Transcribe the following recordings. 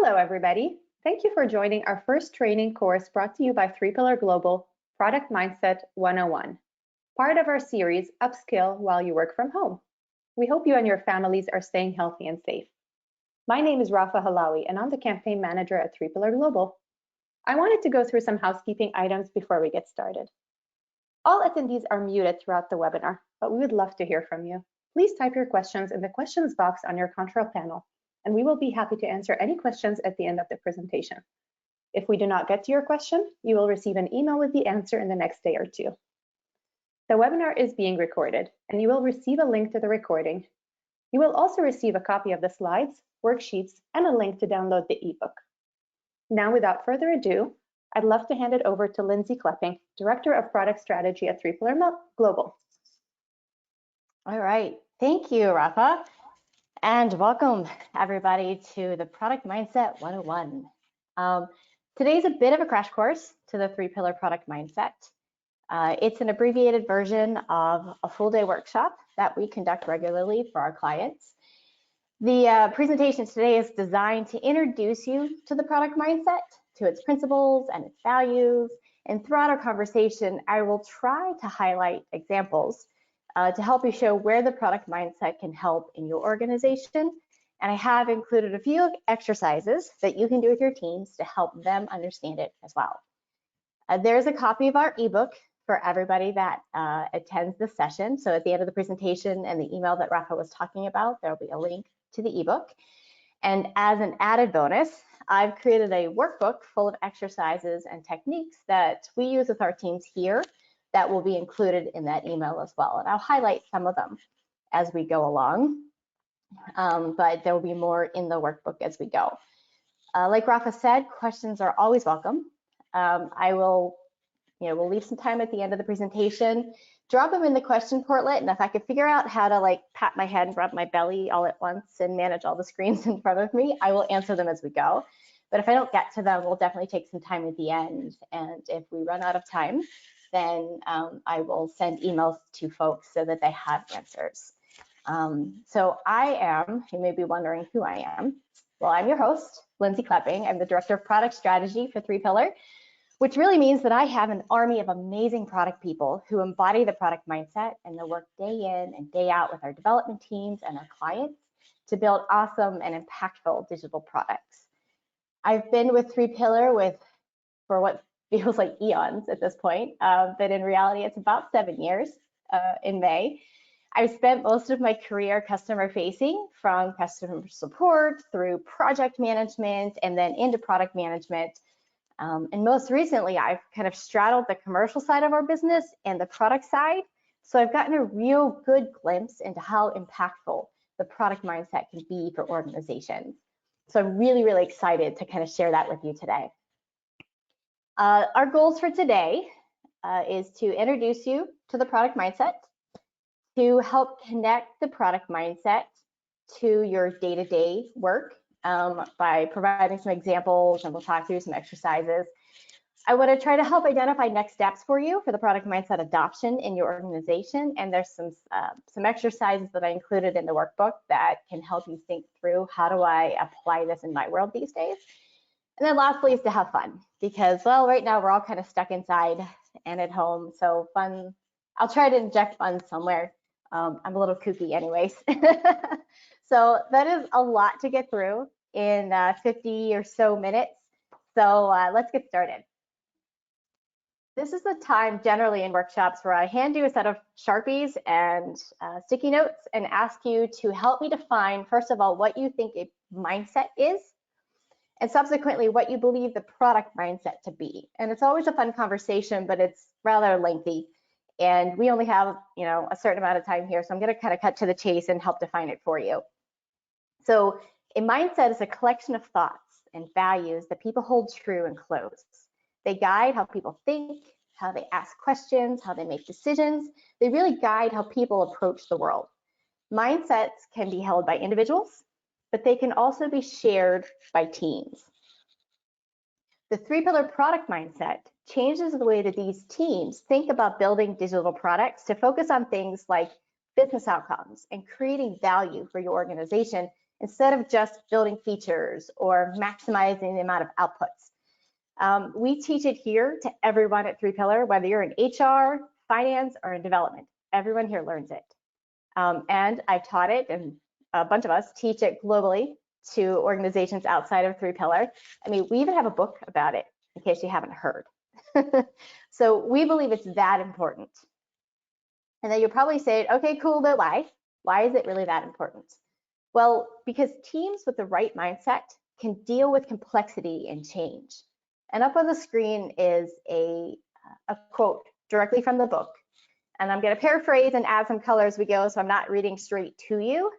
Hello, everybody. Thank you for joining our first training course brought to you by 3-Pillar Global Product Mindset 101, part of our series, Upskill While You Work From Home. We hope you and your families are staying healthy and safe. My name is Rafa Halawi, and I'm the campaign manager at 3-Pillar Global. I wanted to go through some housekeeping items before we get started. All attendees are muted throughout the webinar, but we would love to hear from you. Please type your questions in the questions box on your control panel, and we will be happy to answer any questions at the end of the presentation. If we do not get to your question, you will receive an email with the answer in the next day or two. The webinar is being recorded, and you will receive a link to the recording. You will also receive a copy of the slides, worksheets, and a link to download the ebook. Now, without further ado, I'd love to hand it over to Lindsay Kloepping, Director of Product Strategy at 3-Pillar Global. All right, thank you, Rafa. And welcome everybody to the Product Mindset 101. Today's a bit of a crash course to the 3-pillar product mindset. It's an abbreviated version of a full day workshop that we conduct regularly for our clients. The presentation today is designed to introduce you to the product mindset, to its principles and its values. And throughout our conversation, I will try to highlight examples to help you show where the product mindset can help in your organization. And I have included a few exercises that you can do with your teams to help them understand it as well. There's a copy of our ebook for everybody that attends this session. So at the end of the presentation and the email that Rafa was talking about, there'll be a link to the ebook. And as an added bonus, I've created a workbook full of exercises and techniques that we use with our teams here that will be included in that email as well. And I'll highlight some of them as we go along, but there will be more in the workbook as we go. Like Rafa said, questions are always welcome. We'll leave some time at the end of the presentation, drop them in the question portlet, and if I could figure out how to pat my head and rub my belly all at once and manage all the screens in front of me, I will answer them as we go. But if I don't get to them, we'll definitely take some time at the end. And if we run out of time, then I will send emails to folks so that they have answers. So you may be wondering who I am. Well, I'm your host, Lindsay Kloepping. I'm the Director of Product Strategy for 3-Pillar, which really means that I have an army of amazing product people who embody the product mindset and they work day in and day out with our development teams and our clients to build awesome and impactful digital products. I've been with 3-Pillar for what feels like eons at this point, but in reality, it's about 7 years in May. I've spent most of my career customer facing, from customer support through project management and then into product management. And most recently, I've kind of straddled the commercial side of our business and the product side. So I've gotten a real good glimpse into how impactful the product mindset can be for organizations. So I'm really, really excited to kind of share that with you today. Our goals for today is to introduce you to the product mindset, to help connect the product mindset to your day-to-day work by providing some examples, and we'll talk through some exercises. I want to try to help identify next steps for you for the product mindset adoption in your organization, and there's some exercises that I included in the workbook that can help you think through how do I apply this in my world these days. And then lastly is to have fun, because, well, right now we're all kind of stuck inside and at home, so fun, I'll try to inject fun somewhere. I'm a little kooky anyways. So that is a lot to get through in 50 or so minutes. So let's get started. This is the time generally in workshops where I hand you a set of Sharpies and sticky notes and ask you to help me define, first of all, what you think a mindset is, and subsequently what you believe the product mindset to be. And it's always a fun conversation, but it's rather lengthy. And we only have, a certain amount of time here, so I'm going to kind of cut to the chase and help define it for you. So a mindset is a collection of thoughts and values that people hold true and close. They guide how people think, how they ask questions, how they make decisions. They really guide how people approach the world. Mindsets can be held by individuals, but they can also be shared by teams. The 3-pillar product mindset changes the way that these teams think about building digital products to focus on things like business outcomes and creating value for your organization instead of just building features or maximizing the amount of outputs. We teach it here to everyone at 3Pillar, whether you're in HR, finance, or in development. Everyone here learns it. And I've taught it, and a bunch of us teach it globally to organizations outside of 3Pillar. I mean, we even have a book about it, in case you haven't heard. So we believe it's that important. And then you'll probably say, okay, cool, but why? Why is it really that important? Well, because teams with the right mindset can deal with complexity and change. And up on the screen is a quote directly from the book. And I'm going to paraphrase and add some color as we go, so I'm not reading straight to you.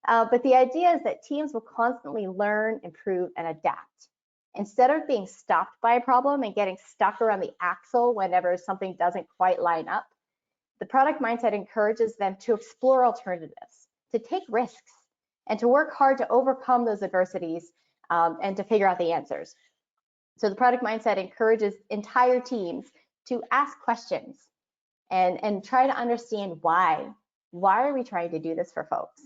But the idea is that teams will constantly learn, improve, and adapt. Instead of being stopped by a problem and getting stuck around the axle whenever something doesn't quite line up, the product mindset encourages them to explore alternatives, to take risks, and to work hard to overcome those adversities and to figure out the answers. So the product mindset encourages entire teams to ask questions and try to understand why. Why are we trying to do this for folks?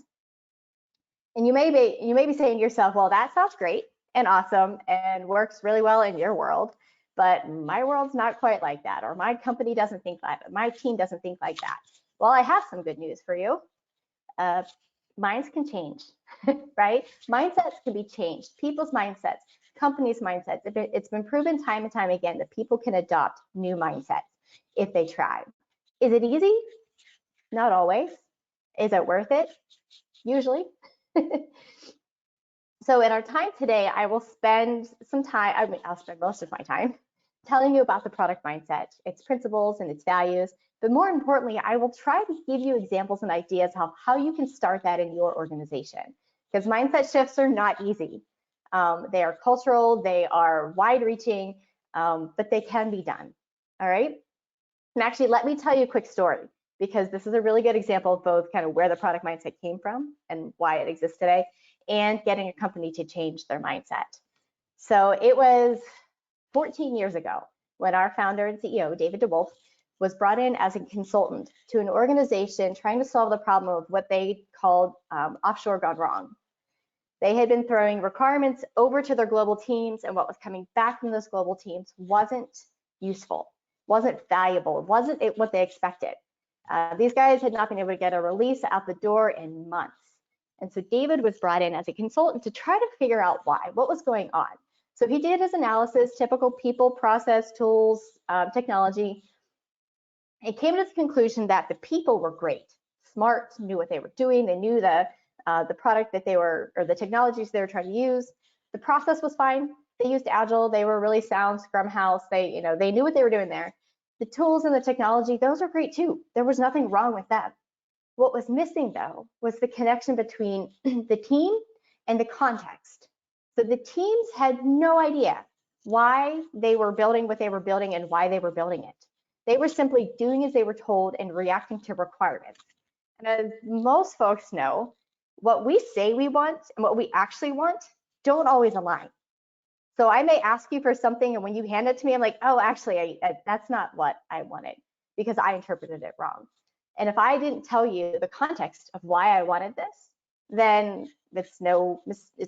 And you may be saying to yourself, well, that sounds great and awesome and works really well in your world, but my world's not quite like that, or my company doesn't think like that, my team doesn't think like that. Well, I have some good news for you. Minds can change, right? Mindsets can be changed. People's mindsets, companies' mindsets. It's been proven time and time again that people can adopt new mindsets if they try. Is it easy? Not always. Is it worth it? Usually. So in our time today, I will spend some time, I'll spend most of my time telling you about the product mindset, its principles and its values. But more importantly, I will try to give you examples and ideas of how you can start that in your organization. Because mindset shifts are not easy. They are cultural, they are wide-reaching, but they can be done. All right. And actually, let me tell you a quick story, because this is a really good example of both kind of where the product mindset came from and why it exists today, and getting a company to change their mindset. So it was 14 years ago when our founder and CEO, David DeWolf, was brought in as a consultant to an organization trying to solve the problem of what they called offshore gone wrong. They had been throwing requirements over to their global teams, and what was coming back from those global teams wasn't useful, wasn't valuable, wasn't what they expected. These guys had not been able to get a release out the door in months. And so David was brought in as a consultant to try to figure out why, what was going on. So he did his analysis, typical people, process, tools, technology. It came to the conclusion that the people were great, smart, knew what they were doing. They knew the product that they were, or the technologies they were trying to use. The process was fine. They used Agile. They were really sound, Scrum House. They knew what they were doing there. The tools and the technology, those are great too. There was nothing wrong with them. What was missing though was the connection between the team and the context. So the teams had no idea why they were building what they were building and why they were building it. They were simply doing as they were told and reacting to requirements. And as most folks know, what we say we want and what we actually want don't always align. So I may ask you for something, and when you hand it to me, I'm like, oh, actually, that's not what I wanted because I interpreted it wrong. And if I didn't tell you the context of why I wanted this, then it's no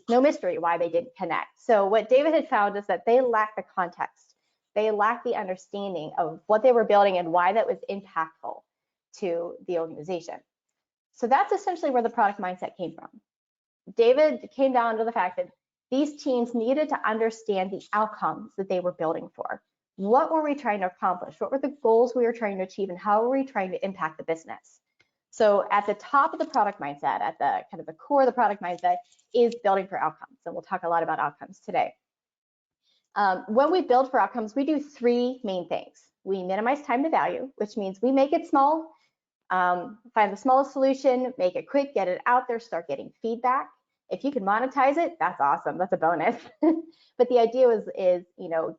mystery why they didn't connect. So what David had found is that they lacked the context. They lacked the understanding of what they were building and why that was impactful to the organization. So that's essentially where the product mindset came from. David came down to the fact that these teams needed to understand the outcomes that they were building for. What were we trying to accomplish? What were the goals we were trying to achieve, and how were we trying to impact the business? So at the top of the product mindset, at the kind of the core of the product mindset, is building for outcomes. And we'll talk a lot about outcomes today. When we build for outcomes, we do three main things. We minimize time to value, which means we make it small, find the smallest solution, make it quick, get it out there, start getting feedback. If you can monetize it, that's awesome. That's a bonus. But the idea is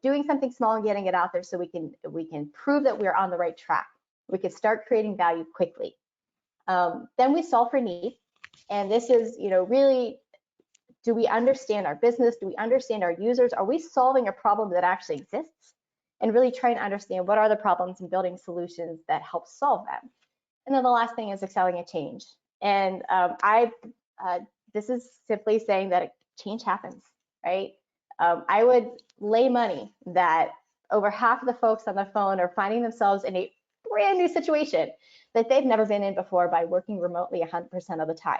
doing something small and getting it out there so we can prove that we're on the right track. We can start creating value quickly. Then we solve for need, and this is really, do we understand our business? Do we understand our users? Are we solving a problem that actually exists? And really trying to understand what are the problems and building solutions that help solve them. And then the last thing is excelling at change. And I this is simply saying that change happens, right? I would lay money that over half of the folks on the phone are finding themselves in a brand new situation that they've never been in before by working remotely 100% of the time.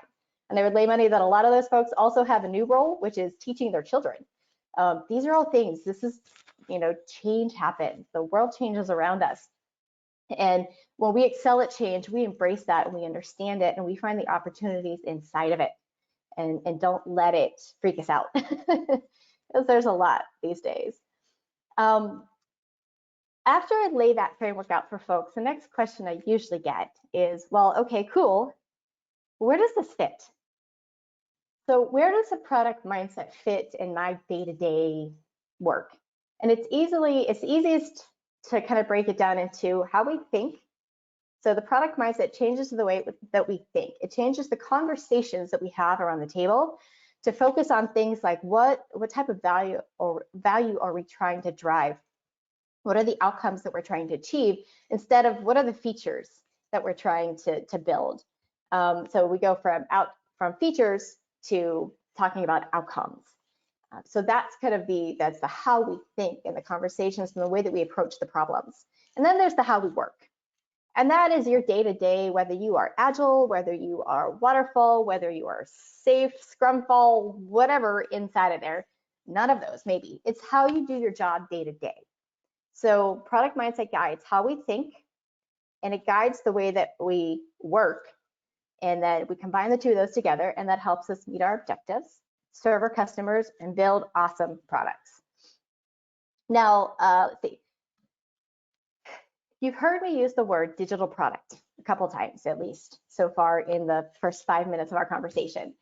And I would lay money that a lot of those folks also have a new role, which is teaching their children. These are all things. This is, change happens. The world changes around us. And when we excel at change, we embrace that and we understand it and we find the opportunities inside of it and don't let it freak us out because there's a lot these days. After I lay that framework out for folks, the next question I usually get is, well, okay, cool. Where does this fit? So where does a product mindset fit in my day-to-day work? And it's easiest to kind of break it down into how we think. So the product mindset changes the way that we think. It changes the conversations that we have around the table to focus on things like what type of value are we trying to drive? What are the outcomes that we're trying to achieve instead of what are the features that we're trying to build? So we go from features to talking about outcomes. So that's kind of that's the how we think and the conversations and the way that we approach the problems. And then there's the how we work. And that is your day-to-day, whether you are agile, whether you are waterfall, whether you are safe, scrumfall, whatever inside of there. None of those, maybe. It's how you do your job day-to-day. So product mindset guides how we think, and it guides the way that we work. And then we combine the two of those together, and that helps us meet our objectives, serve our customers, and build awesome products. Now, let's see. You've heard me use the word digital product a couple times, at least so far in the first 5 minutes of our conversation.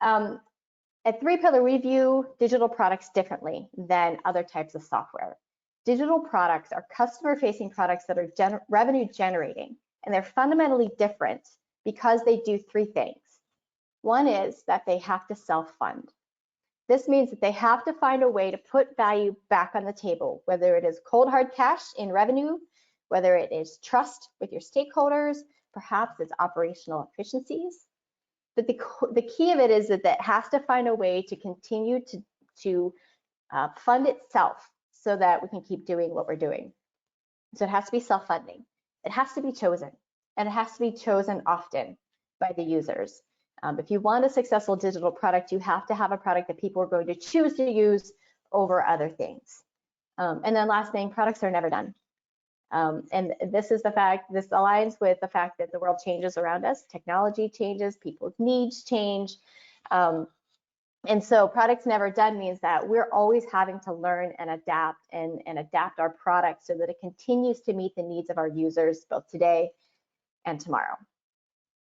At 3Pillar, we view digital products differently than other types of software. Digital products are customer-facing products that are revenue generating, and they're fundamentally different because they do three things. One is that they have to self-fund. This means that they have to find a way to put value back on the table, whether it is cold hard cash in revenue, whether it is trust with your stakeholders, perhaps it's operational efficiencies. But the key of it is that it has to find a way to continue to fund itself so that we can keep doing what we're doing. So it has to be self-funding. It has to be chosen, and it has to be chosen often by the users. If you want a successful digital product, you have to have a product that people are going to choose to use over other things. And then last thing, products are never done. And this aligns with the fact that the world changes around us, technology changes, people's needs change. And so products never done means that we're always having to learn and adapt our product so that it continues to meet the needs of our users both today and tomorrow.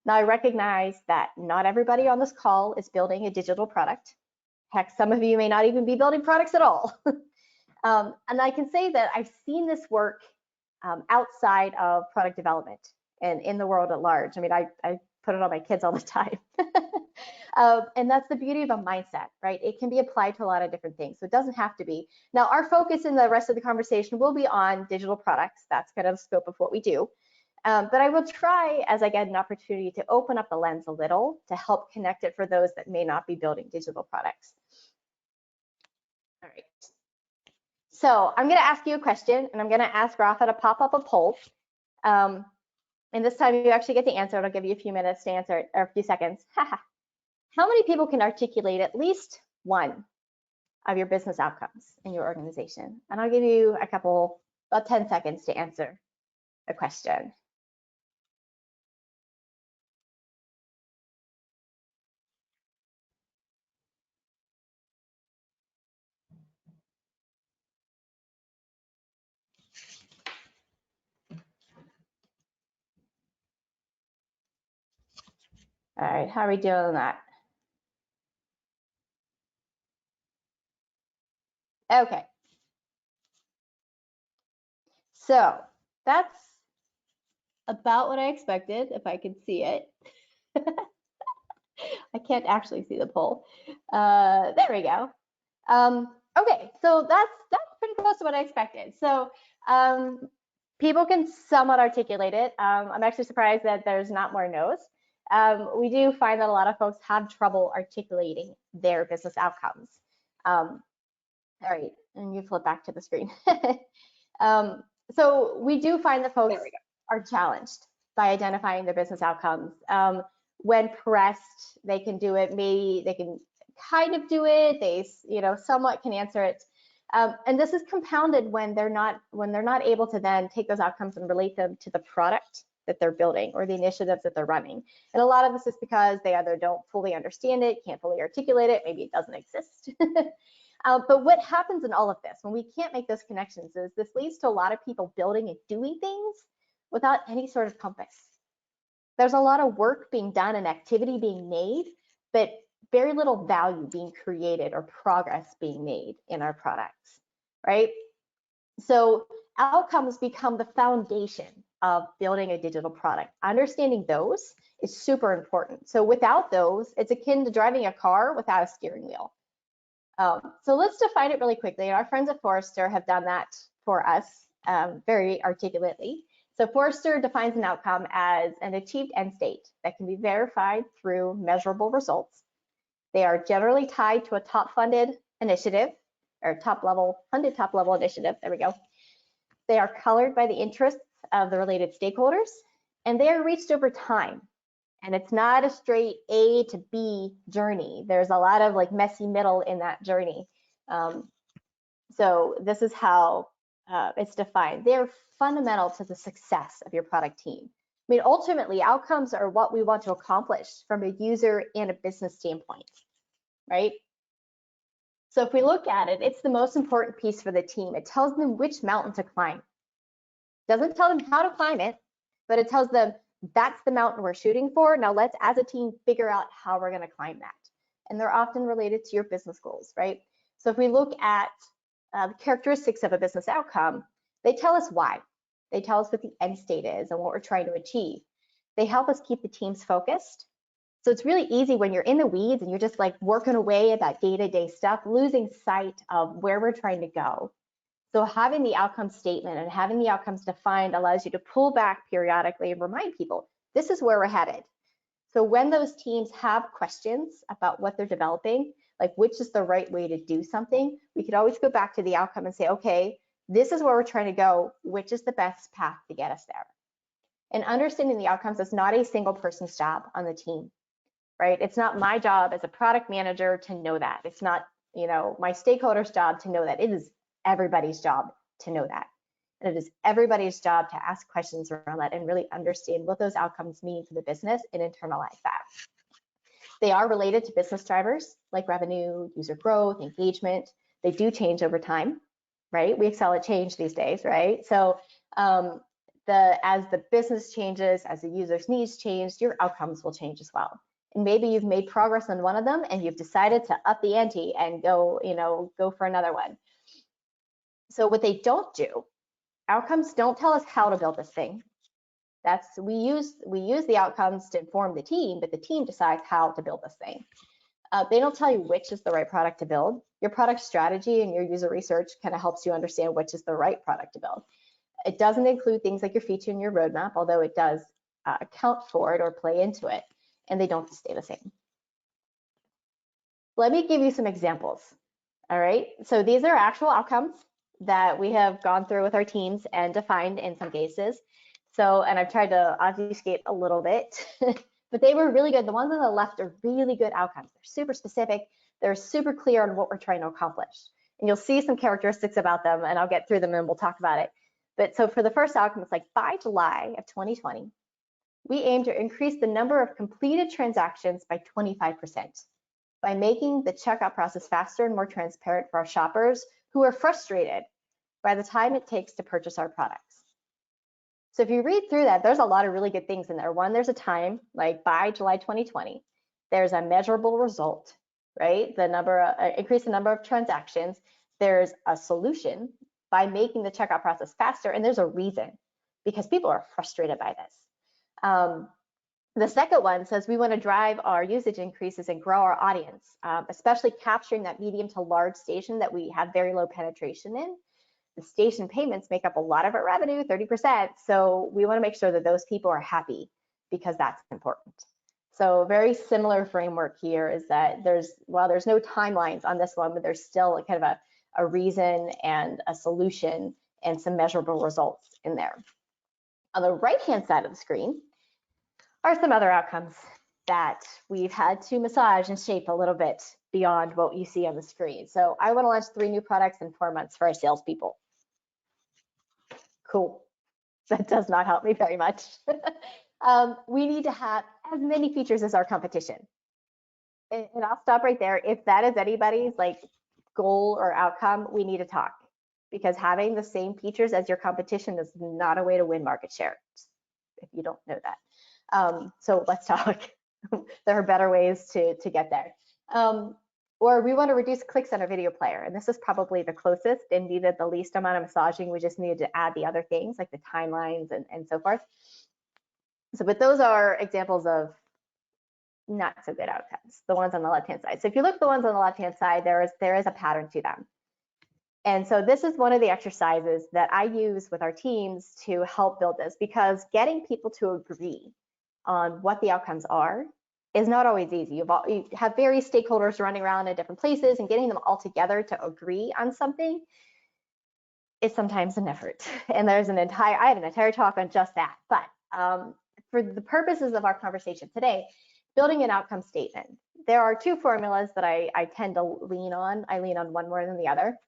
Now, I recognize that not everybody on this call is building a digital product. Heck, some of you may not even be building products at all. And I can say that I've seen this work outside of product development and in the world at large. I mean, I put it on my kids all the time. And that's the beauty of a mindset, right? It can be applied to a lot of different things. So it doesn't have to be. Now, our focus in the rest of the conversation will be on digital products. That's kind of the scope of what we do. But I will try, as I get an opportunity, to open up the lens a little to help connect it for those that may not be building digital products. All right. So I'm going to ask you a question, and I'm going to ask Rafa to pop up a poll. And this time you actually get to answer it. I'll give you a few minutes to answer it, or a few seconds. How many people can articulate at least one of your business outcomes in your organization? And I'll give you about 10 seconds to answer the question. All right, how are we doing on that? Okay. So that's about what I expected, if I could see it. I can't actually see the poll. There we go. Okay, so that's pretty close to what I expected. So people can somewhat articulate it. I'm actually surprised that there's not more no's. we do find that a lot of folks have trouble articulating their business outcomes. All right, and you flip back to the screen. um, so we do find that folks are challenged by identifying their business outcomes. When pressed, they can do it. Maybe they can kind of do it. They, somewhat can answer it. And this is compounded when they're not able to then take those outcomes and relate them to the product that they're building or the initiatives that they're running. And a lot of this is because they either don't fully understand it, can't fully articulate it, maybe it doesn't exist. But what happens in all of this when we can't make those connections is this leads to a lot of people building and doing things without any sort of compass. There's a lot of work being done and activity being made, but very little value being created or progress being made in our products, right? So outcomes become the foundation of building a digital product. Understanding those is super important. So without those, it's akin to driving a car without a steering wheel. So let's define it really quickly. Our friends at Forrester have done that for us very articulately. So Forrester defines an outcome as an achieved end state that can be verified through measurable results. They are generally tied to a top-funded initiative or funded top-level initiative. There we go. They are colored by the interests of the related stakeholders, and they are reached over time. And it's not a straight A to B journey. There's a lot of like messy middle in that journey. So this is how it's defined. They're fundamental to the success of your product team. I mean, ultimately, outcomes are what we want to accomplish from a user and a business standpoint, right? So if we look at it, it's the most important piece for the team. It tells them which mountain to climb. It doesn't tell them how to climb it, but it tells them that's the mountain we're shooting for. Now let's, as a team, figure out how we're going to climb that. And they're often related to your business goals, right? So if we look at the characteristics of a business outcome, they tell us why. They tell us what the end state is and what we're trying to achieve. They help us keep the teams focused. So it's really easy when you're in the weeds and you're just like working away at that day-to-day stuff, losing sight of where we're trying to go. So having the outcome statement and having the outcomes defined allows you to pull back periodically and remind people, this is where we're headed. So when those teams have questions about what they're developing, like which is the right way to do something, we could always go back to the outcome and say, okay, this is where we're trying to go, which is the best path to get us there. And understanding the outcomes is not a single person's job on the team, right? It's not my job as a product manager to know that. It's not, my stakeholder's job to know that. It is everybody's job to know that. And it is everybody's job to ask questions around that and really understand what those outcomes mean for the business and internalize that. They are related to business drivers like revenue, user growth, engagement. They do change over time, right? We excel at change these days, right? So as the business changes, as the user's needs change, your outcomes will change as well. And maybe you've made progress on one of them and you've decided to up the ante and go for another one. So what they don't do, outcomes don't tell us how to build this thing. We use the outcomes to inform the team, but the team decides how to build this thing. They don't tell you which is the right product to build. Your product strategy and your user research kind of helps you understand which is the right product to build. It doesn't include things like your feature and your roadmap, although it does account for it or play into it, and they don't stay the same. Let me give you some examples. All right, so these are actual outcomes that we have gone through with our teams and defined in some cases. So, and I've tried to obfuscate a little bit, but they were really good. The ones on the left are really good outcomes. They're super specific. They're super clear on what we're trying to accomplish. And you'll see some characteristics about them, and I'll get through them and we'll talk about it. But so for the first outcome, it's like by July of 2020, we aim to increase the number of completed transactions by 25% by making the checkout process faster and more transparent for our shoppers who are frustrated by the time it takes to purchase our products. So if you read through that, there's a lot of really good things in there. One, there's a time, like by July 2020, there's a measurable result, right? Increase the number of transactions. There's a solution by making the checkout process faster, and there's a reason, because people are frustrated by this. The second one says we want to drive our usage increases and grow our audience, especially capturing that medium to large station that we have very low penetration in. The station payments make up a lot of our revenue, 30%. So we want to make sure that those people are happy because that's important. So very similar framework here is that while there's no timelines on this one, but there's still kind of a reason and a solution and some measurable results in there. On the right-hand side of the screen are some other outcomes that we've had to massage and shape a little bit beyond what you see on the screen. So I want to launch 3 new products in 4 months for our salespeople. Cool. That does not help me very much. We need to have as many features as our competition. And I'll stop right there. If that is anybody's like goal or outcome, we need to talk, because having the same features as your competition is not a way to win market share, if you don't know that. So let's talk. There are better ways to get there. Or we want to reduce clicks on our video player, and this is probably the closest and needed the least amount of massaging. We just needed to add the other things like the timelines and so forth. So, but those are examples of not so good outcomes, the ones on the left-hand side. So if you look at the ones on the left-hand side, there is a pattern to them. And so this is one of the exercises that I use with our teams to help build this, because getting people to agree on what the outcomes are is not always easy. You have various stakeholders running around in different places, and getting them all together to agree on something is sometimes an effort. And I have an entire talk on just that. But for the purposes of our conversation today, building an outcome statement, there are 2 formulas that I tend to lean on. I lean on one more than the other,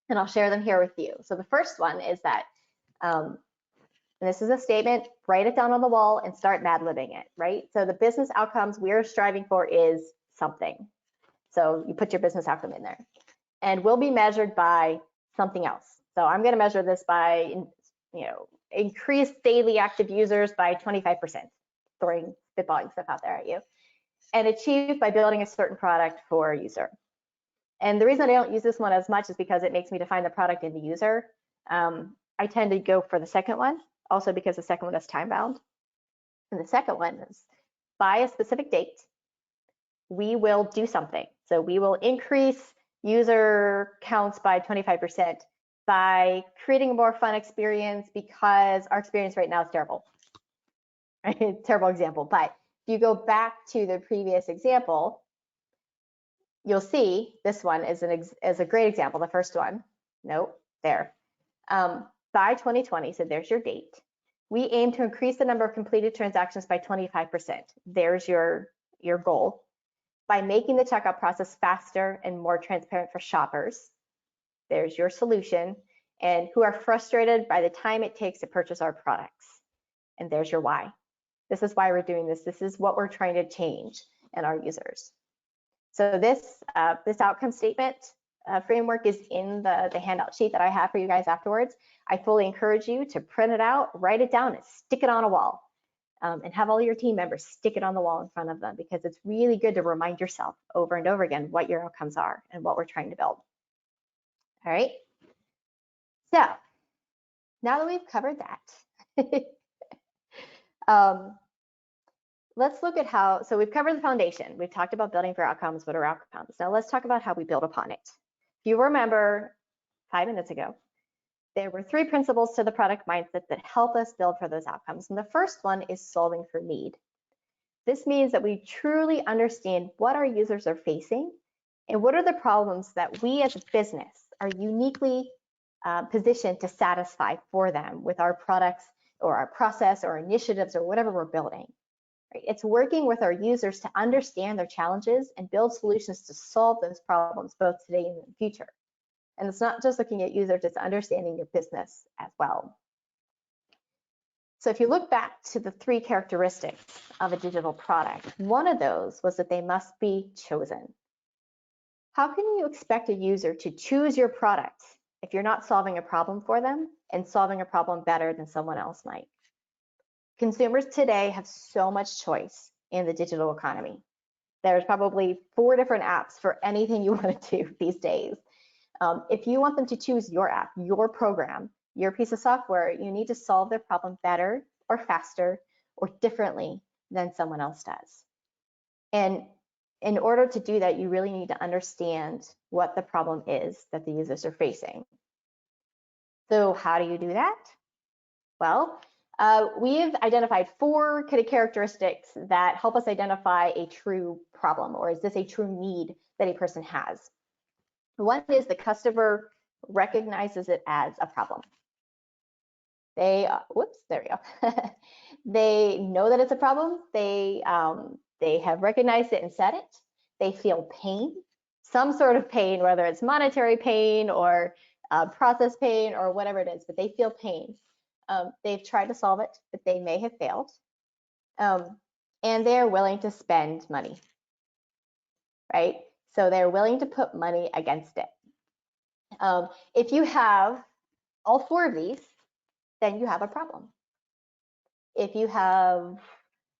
and I'll share them here with you. So the first one is that, and this is a statement, write it down on the wall and start mad-libbing it, right? So the business outcomes we're striving for is something. So you put your business outcome in there, and will be measured by something else. So I'm going to measure this by, increased daily active users by 25%, spitballing stuff out there at you, and achieved by building a certain product for a user. And the reason I don't use this one as much is because it makes me define the product and the user. I tend to go for the second one, also because the second one is time bound. And the second one is, by a specific date, we will do something. So we will increase user counts by 25% by creating a more fun experience, because our experience right now is terrible. Right? Terrible example. But if you go back to the previous example, you'll see this one is a great example. The first one, nope, there. By 2020, so there's your date. We aim to increase the number of completed transactions by 25%. There's your goal. By making the checkout process faster and more transparent for shoppers. There's your solution. And who are frustrated by the time it takes to purchase our products. And there's your why. This is why we're doing this. This is what we're trying to change in our users. So this outcome statement framework is in the handout sheet that I have for you guys afterwards. I fully encourage you to print it out, write it down, and stick it on a wall. And have all your team members stick it on the wall in front of them, because it's really good to remind yourself over and over again what your outcomes are and what we're trying to build. All right. So now that we've covered that, let's look at so we've covered the foundation. We've talked about building for outcomes. What are outcomes? Now let's talk about how we build upon it. If you remember 5 minutes ago, there were 3 principles to the product mindset that help us build for those outcomes. And the first one is solving for need. This means that we truly understand what our users are facing and what are the problems that we as a business are uniquely positioned to satisfy for them with our products or our process or initiatives or whatever we're building. Right? It's working with our users to understand their challenges and build solutions to solve those problems both today and in the future. And it's not just looking at users, it's understanding your business as well. So if you look back to the 3 characteristics of a digital product, one of those was that they must be chosen. How can you expect a user to choose your product if you're not solving a problem for them and solving a problem better than someone else might? Consumers today have so much choice in the digital economy. There's probably 4 different apps for anything you want to do these days. If you want them to choose your app, your program, your piece of software, you need to solve their problem better or faster or differently than someone else does. And in order to do that, you really need to understand what the problem is that the users are facing. So how do you do that? Well, We've identified 4 kind of characteristics that help us identify a true problem, or is this a true need that a person has. One is the customer recognizes it as a problem. They, whoops, there we go. They know that it's a problem. They have recognized it and said it. They feel pain, some sort of pain, whether it's monetary pain or process pain or whatever it is, but they feel pain. They've tried to solve it, but they may have failed. And they're willing to spend money, right? So they're willing to put money against it. If you have all 4 of these, then you have a problem. If you have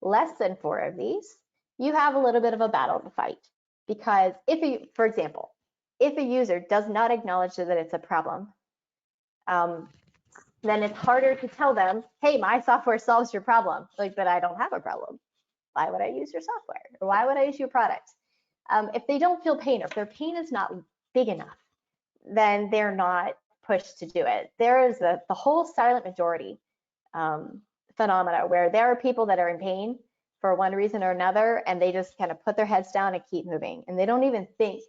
less than 4 of these, you have a little bit of a battle to fight. Because for example, if a user does not acknowledge that it's a problem, then it's harder to tell them, hey, my software solves your problem. Like, but I don't have a problem. Why would I use your software? Or why would I use your product? If they don't feel pain, or if their pain is not big enough, then they're not pushed to do it. There is the whole silent majority phenomena where there are people that are in pain for one reason or another, and they just kind of put their heads down and keep moving. And they don't even think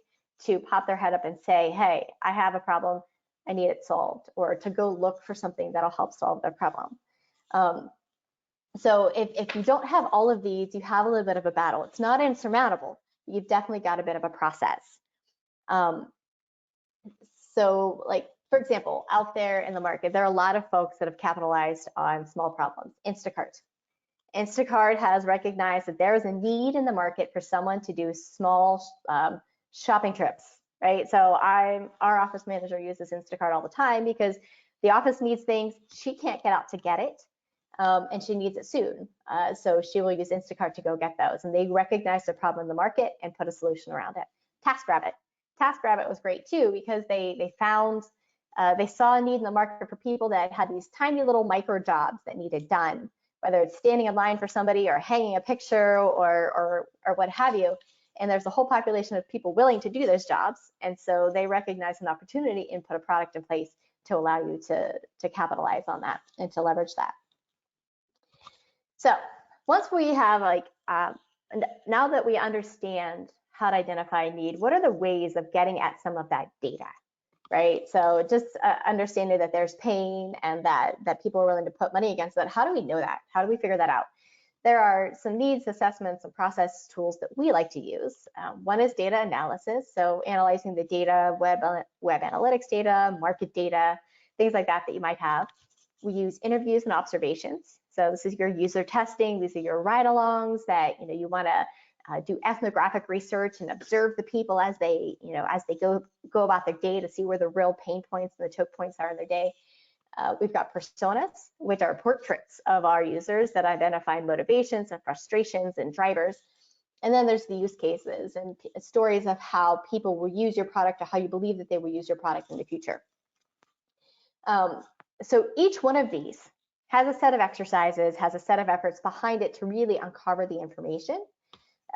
to pop their head up and say, hey, I have a problem, I need it solved, or to go look for something that'll help solve their problem. So if you don't have all of these, you have a little bit of a battle. It's not insurmountable. You've definitely got a bit of a process. So like, for example, out there in the market, there are a lot of folks that have capitalized on small problems. Instacart. Instacart has recognized that there is a need in the market for someone to do small shopping trips, right? So our office manager uses Instacart all the time because the office needs things. She can't get out to get it, and she needs it soon. So she will use Instacart to go get those. And they recognize the problem in the market and put a solution around it. TaskRabbit was great too because they found, they saw a need in the market for people that had these tiny little micro jobs that needed done, whether it's standing in line for somebody or hanging a picture or what have you. And there's a whole population of people willing to do those jobs. And so they recognize an opportunity and put a product in place to allow you to capitalize on that and to leverage that. So once we have now that we understand how to identify a need, what are the ways of getting at some of that data, right? So just understanding that there's pain and that people are willing to put money against that. How do we know that? How do we figure that out? There are some needs assessments and process tools that we like to use. One is data analysis, so analyzing the data, web analytics data, market data, things like that you might have. We use interviews and observations. So this is your user testing. These are your ride-alongs that you want to do ethnographic research and observe the people as they go about their day to see where the real pain points and the choke points are in their day. We've got personas, which are portraits of our users that identify motivations and frustrations and drivers. And then there's the use cases and stories of how people will use your product or how you believe that they will use your product in the future. So each one of these has a set of exercises, has a set of efforts behind it to really uncover the information.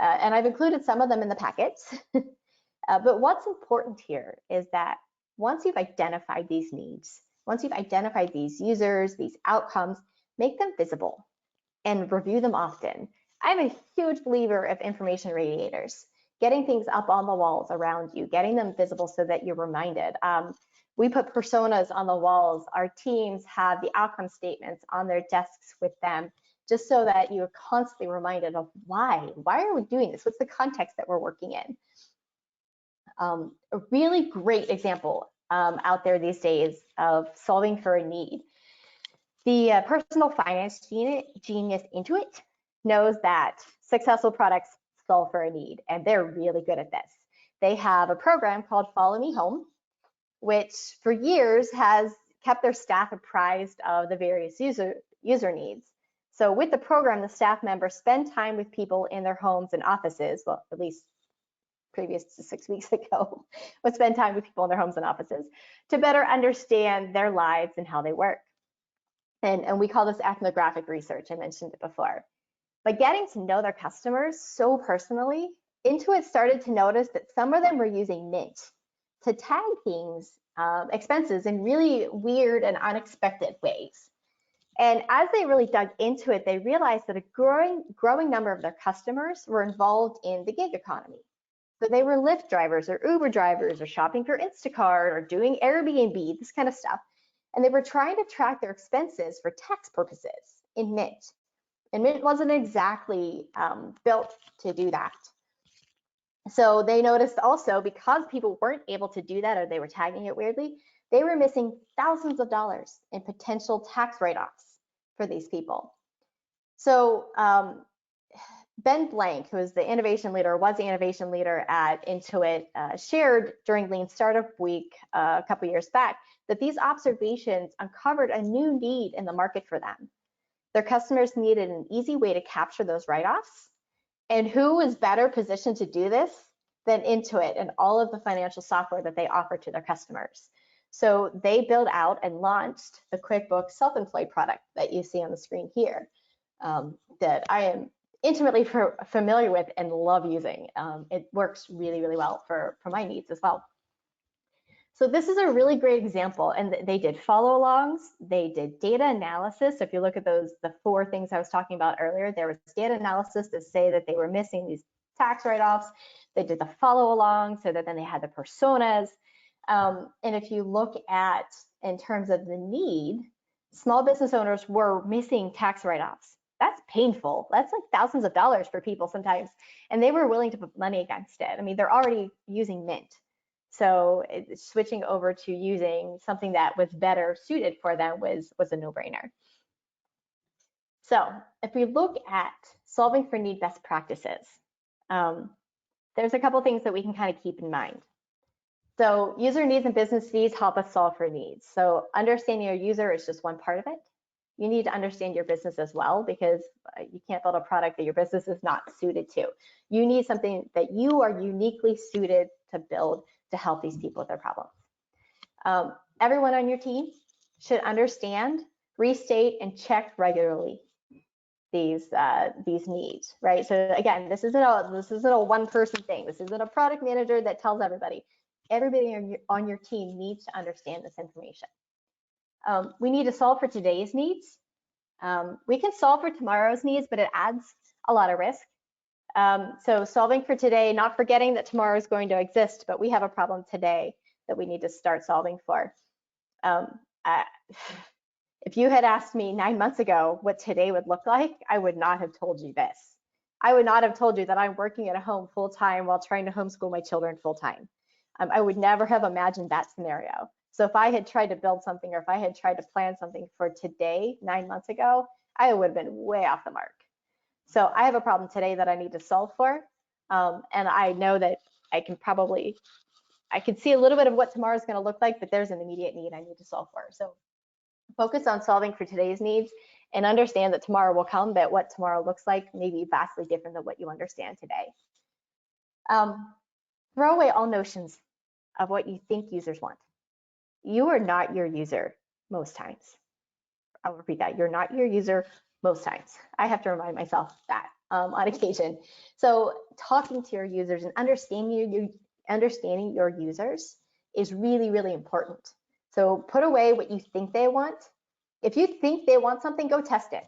And I've included some of them in the packets. But what's important here is that once you've identified these needs, once you've identified these users, these outcomes, make them visible and review them often. I'm a huge believer of information radiators, getting things up on the walls around you, getting them visible so that you're reminded. We put personas on the walls. Our teams have the outcome statements on their desks with them, just so that you're constantly reminded of why are we doing this? What's the context that we're working in? A really great example out there these days of solving for a need. The personal finance genius Intuit knows that successful products solve for a need, and they're really good at this. They have a program called Follow Me Home, which for years has kept their staff apprised of the various user needs. So with the program, the staff members spend time with people in their homes and offices, well, at least previous to 6 weeks ago, would spend time with people in their homes and offices to better understand their lives and how they work. And we call this ethnographic research. I mentioned it before. By getting to know their customers so personally, Intuit started to notice that some of them were using Mint to tag things, expenses in really weird and unexpected ways. And as they really dug into it, they realized that a growing number of their customers were involved in the gig economy. So they were Lyft drivers or Uber drivers or shopping for Instacart or doing Airbnb, this kind of stuff. And they were trying to track their expenses for tax purposes in Mint. And Mint wasn't exactly built to do that. So they noticed also, because people weren't able to do that or they were tagging it weirdly, they were missing thousands of dollars in potential tax write-offs for these people. So Ben Blank, who is the innovation leader, was the innovation leader at Intuit, shared during Lean Startup Week a couple years back that these observations uncovered a new need in the market for them. Their customers needed an easy way to capture those write-offs. And who is better positioned to do this than Intuit and all of the financial software that they offer to their customers? So they built out and launched the QuickBooks Self-Employed product that you see on the screen here, that I am intimately familiar with and love using. It works really, really well for my needs as well. So this is a really great example, and they did follow-alongs, they did data analysis. So if you look at the 4 things I was talking about earlier, there was data analysis to say that they were missing these tax write-offs. They did the follow-along so that then they had the personas. And if you look at, in terms of the need, small business owners were missing tax write-offs. That's painful. That's like thousands of dollars for people sometimes. And they were willing to put money against it. I mean, they're already using Mint. So switching over to using something that was better suited for them was a no-brainer. So if we look at solving for need best practices, there's a couple things that we can kind of keep in mind. So user needs and business needs help us solve for needs. So understanding your user is just one part of it. You need to understand your business as well, because you can't build a product that your business is not suited to. You need something that you are uniquely suited to build to help these people with their problems. Everyone on your team should understand, restate, and check regularly these needs, right? So again, this isn't a one-person thing. This isn't a product manager that tells everybody. Everybody on your team needs to understand this information. We need to solve for today's needs. We can solve for tomorrow's needs, but it adds a lot of risk. So solving for today, not forgetting that tomorrow is going to exist, but we have a problem today that we need to start solving for. If you had asked me 9 months ago what today would look like, I would not have told you this. I would not have told you that I'm working at home full time while trying to homeschool my children full time. I would never have imagined that scenario. So if I had tried to build something, or if I had tried to plan something for today 9 months ago, I would have been way off the mark. So I have a problem today that I need to solve for. And I know that I could see a little bit of what tomorrow is going to look like, but there's an immediate need I need to solve for. So focus on solving for today's needs and understand that tomorrow will come, but what tomorrow looks like may be vastly different than what you understand today. Throw away all notions of what you think users want. You are not your user most times. I'll repeat that. You're not your user most times. I have to remind myself that on occasion. So talking to your users and understanding your users is really, really important. So put away what you think they want. If you think they want something, go test it.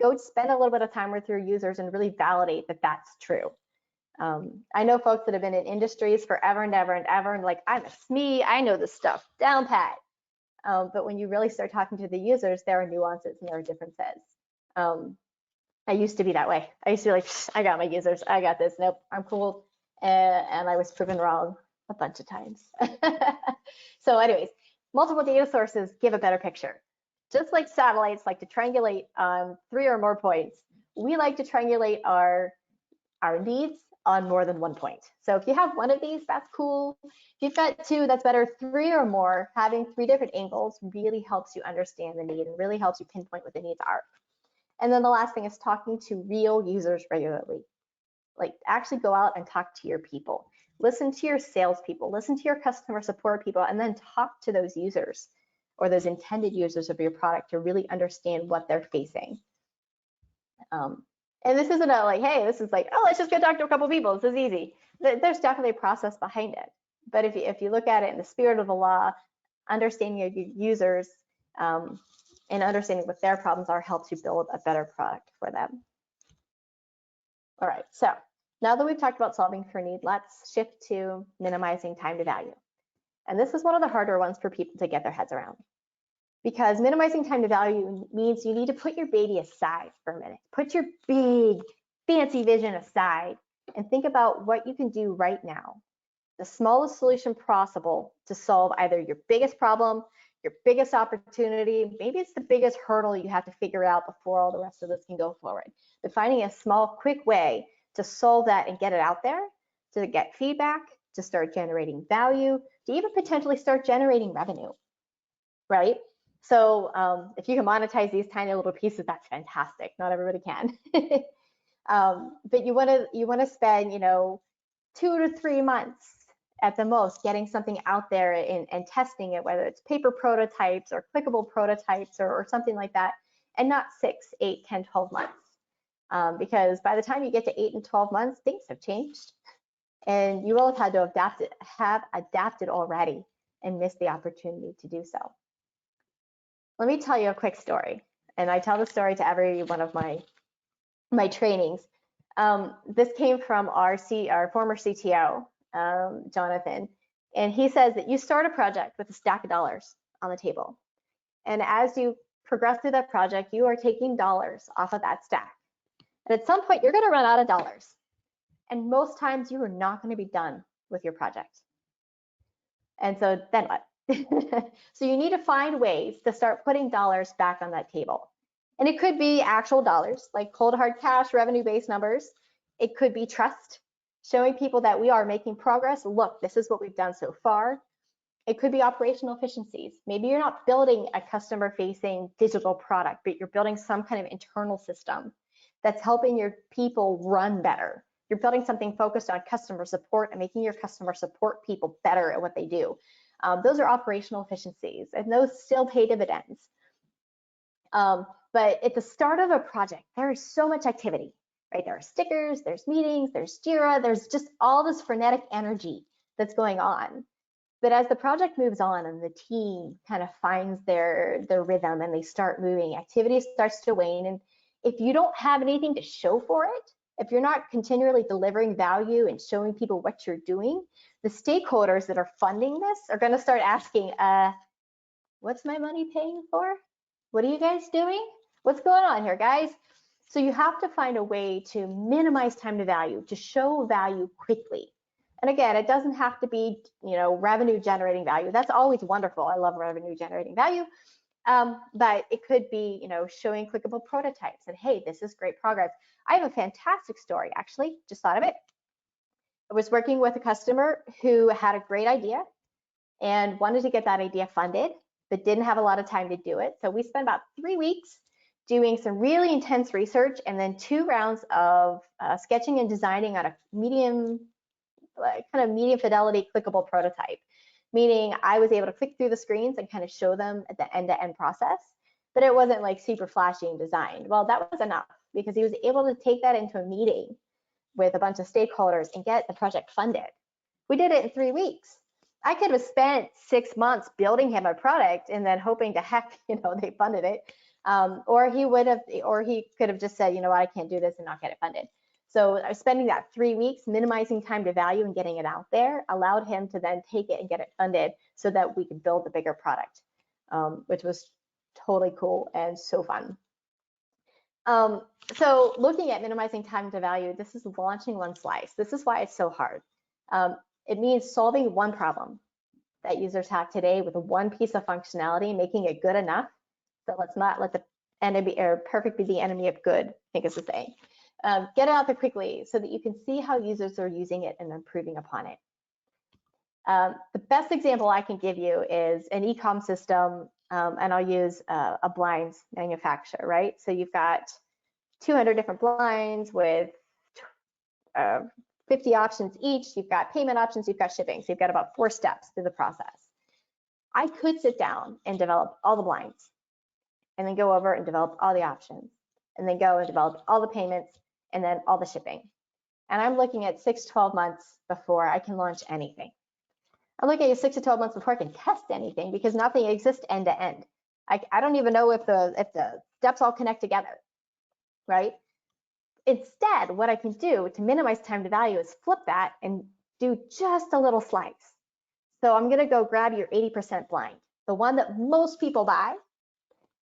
Go spend a little bit of time with your users and really validate that that's true. I know folks that have been in industries forever and ever and ever, and like, I'm a SME, I know this stuff down pat. But when you really start talking to the users, there are nuances and there are differences. I used to be that way. I used to be like, I got my users, I got this, nope, I'm cool. And I was proven wrong a bunch of times. So anyways, multiple data sources give a better picture. Just like satellites like to triangulate on 3 or more points, we like to triangulate our needs on more than 1 point. So if you have one of these, that's cool. If you've got 2, that's better. 3 or more, having 3 different angles really helps you understand the need and really helps you pinpoint what the needs are. And then the last thing is talking to real users regularly. Like, actually go out and talk to your people. Listen to your salespeople, listen to your customer support people, and then talk to those users or those intended users of your product to really understand what they're facing. And this isn't a like, hey, this is like, oh, let's just go talk to a couple people. This is easy. There's definitely a process behind it. But if you look at it in the spirit of the law, understanding your users and understanding what their problems are helps you build a better product for them. All right, so now that we've talked about solving for need, let's shift to minimizing time to value. And this is one of the harder ones for people to get their heads around, because minimizing time to value means you need to put your baby aside for a minute. Put your big, fancy vision aside and think about what you can do right now. The smallest solution possible to solve either your biggest problem, your biggest opportunity, maybe it's the biggest hurdle you have to figure out before all the rest of this can go forward. But finding a small, quick way to solve that and get it out there, to get feedback, to start generating value, to even potentially start generating revenue, right? So if you can monetize these tiny little pieces, that's fantastic. Not everybody can. But you want to spend, 2 to 3 months at the most getting something out there and testing it, whether it's paper prototypes or clickable prototypes or something like that, and not 6, 8, 10, 12 months. Because by the time you get to 8 and 12 months, things have changed, and you will have had to have adapted already and missed the opportunity to do so. Let me tell you a quick story, and I tell the story to every one of my trainings. This came from our former CTO, Jonathan, and he says that you start a project with a stack of dollars on the table, and as you progress through that project, you are taking dollars off of that stack, and at some point you're going to run out of dollars, and most times you are not going to be done with your project. And so then what? So you need to find ways to start putting dollars back on that table. And it could be actual dollars, like cold hard cash, revenue-based numbers. It could be trust, showing people that we are making progress. Look, this is what we've done so far. It could be operational efficiencies. Maybe you're not building a customer-facing digital product, but you're building some kind of internal system that's helping your people run better. You're building something focused on customer support and making your customer support people better at what they do. Those are operational efficiencies, and those still pay dividends. But at the start of a project, there is so much activity, right? There are stickers, there's meetings, there's Jira, there's just all this frenetic energy that's going on. But as the project moves on and the team kind of finds their rhythm and they start moving, activity starts to wane. And if you don't have anything to show for it, if you're not continually delivering value and showing people what you're doing, the stakeholders that are funding this are going to start asking, what's my money paying for? What are you guys doing? What's going on here, guys? So you have to find a way to minimize time to value, to show value quickly. And again, it doesn't have to be, revenue generating value. That's always wonderful. I love revenue generating value. But it could be, showing clickable prototypes and, hey, this is great progress. I have a fantastic story, actually, just thought of it. I was working with a customer who had a great idea and wanted to get that idea funded, but didn't have a lot of time to do it. So we spent about 3 weeks doing some really intense research and then 2 rounds of sketching and designing on a medium fidelity clickable prototype, meaning I was able to click through the screens and kind of show them at the end-to-end process, but it wasn't like super flashy and designed. Well, that was enough because he was able to take that into a meeting with a bunch of stakeholders and get the project funded. We did it in 3 weeks. I could have spent 6 months building him a product and then hoping to heck, they funded it. Or he could have just said, I can't do this and not get it funded. So spending that 3 weeks, minimizing time to value and getting it out there allowed him to then take it and get it funded so that we could build the bigger product, which was totally cool and so fun. So looking at minimizing time to value, this is launching one slice. This is why it's so hard. It means solving one problem that users have today with one piece of functionality, making it good enough. So let's not let the enemy or perfect be the enemy of good, I think is the saying. Get it out there quickly so that you can see how users are using it and improving upon it. The best example I can give you is an e-com system, and I'll use a blinds manufacturer, right? So you've got 200 different blinds with 50 options each. You've got payment options, you've got shipping. So you've got about 4 steps through the process. I could sit down and develop all the blinds and then go over and develop all the options and then go and develop all the payments and then all the shipping. And I'm looking at 6 to 12 months before I can launch anything. I'm looking at 6 to 12 months before I can test anything because nothing exists end to end. I don't even know if the steps all connect together, right? Instead, what I can do to minimize time to value is flip that and do just a little slice. So I'm gonna go grab your 80% blind, the one that most people buy,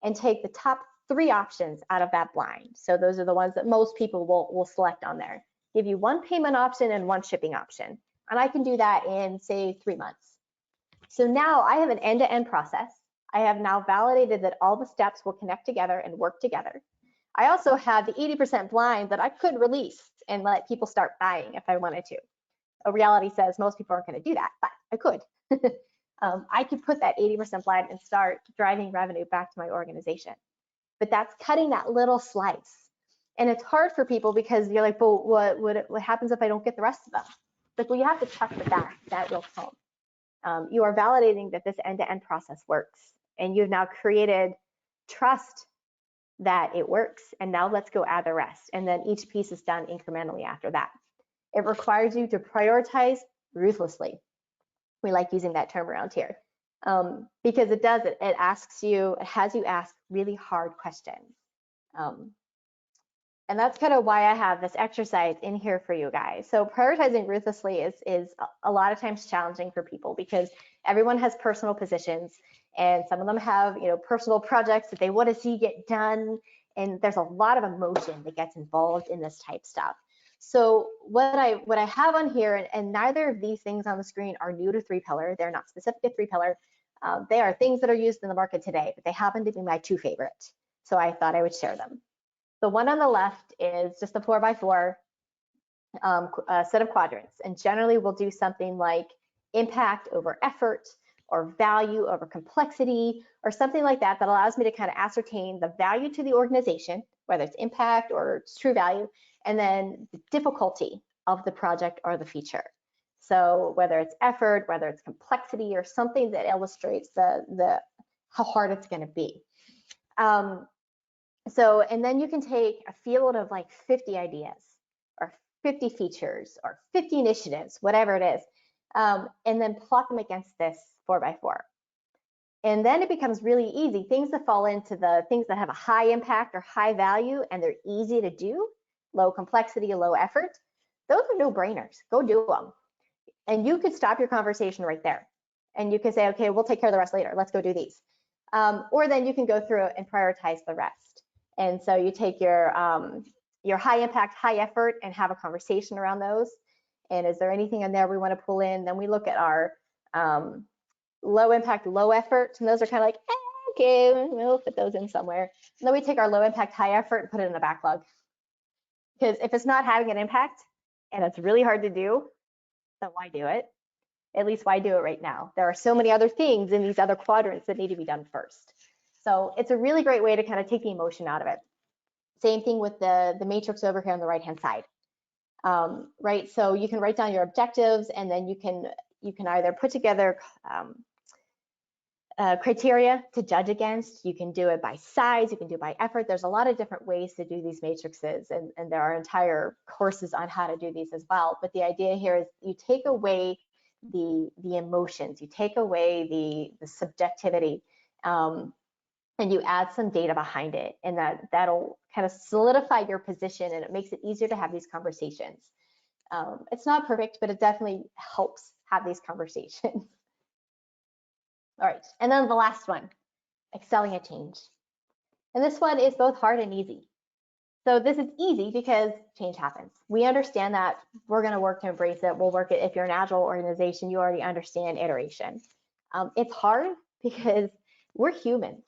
and take the top 3 options out of that blind. So those are the ones that most people will select on there. Give you 1 payment option and 1 shipping option. And I can do that in, say, 3 months. So now I have an end-to-end process. I have now validated that all the steps will connect together and work together. I also have the 80% blind that I could release and let people start buying if I wanted to. A reality says most people aren't going to do that, but I could. I could put that 80% blind and start driving revenue back to my organization. But that's cutting that little slice. And it's hard for people because you're like, well, what happens if I don't get the rest of them? Like, well, you have to trust that will come. You are validating that this end-to-end process works. And you've now created trust that it works. And now let's go add the rest. And then each piece is done incrementally after that. It requires you to prioritize ruthlessly. We like using that term around here because it does it. It asks you, it has you ask really hard questions. And that's kind of why I have this exercise in here for you guys. So prioritizing ruthlessly is a lot of times challenging for people because everyone has personal positions and some of them have, personal projects that they want to see get done. And there's a lot of emotion that gets involved in this type stuff. So what I have on here, and neither of these things on the screen are new to 3-pillar. They're not specific to 3-pillar. They are things that are used in the market today, but they happen to be my 2 favorite. So I thought I would share them. The one on the left is just a 4x4 set of quadrants. And generally we'll do something like impact over effort or value over complexity or something like that that allows me to kind of ascertain the value to the organization, whether it's impact or it's true value, and then the difficulty of the project or the feature. So whether it's effort, whether it's complexity or something that illustrates the how hard it's going to be. So, and then you can take a field of like 50 ideas or 50 features or 50 initiatives, whatever it is, and then plot them against this 4x4. And then it becomes really easy. Things that fall into the things that have a high impact or high value and they're easy to do, low complexity, low effort, those are no-brainers. Go do them. And you could stop your conversation right there. And you can say, okay, we'll take care of the rest later. Let's go do these. Or then you can go through it and prioritize the rest. And so you take your high impact, high effort and have a conversation around those. And is there anything in there we want to pull in? Then we look at our low impact, low effort. And those are kind of like, okay, we'll put those in somewhere. And then we take our low impact, high effort and put it in the backlog. Because if it's not having an impact and it's really hard to do, then why do it? At least why do it right now? There are so many other things in these other quadrants that need to be done first. So it's a really great way to kind of take the emotion out of it. Same thing with the matrix over here on the right-hand side, right? So you can write down your objectives and then you can either put together criteria to judge against. You can do it by size, you can do it by effort. There's a lot of different ways to do these matrices and there are entire courses on how to do these as well. But the idea here is you take away the emotions, you take away the subjectivity, and you add some data behind it, and that'll kind of solidify your position and it makes it easier to have these conversations. It's not perfect, but it definitely helps have these conversations. All right, and then the last one, excelling at change. And this one is both hard and easy. So this is easy because change happens. We understand that we're going to work to embrace it. We'll work it. If you're an agile organization, you already understand iteration. It's hard because we're humans.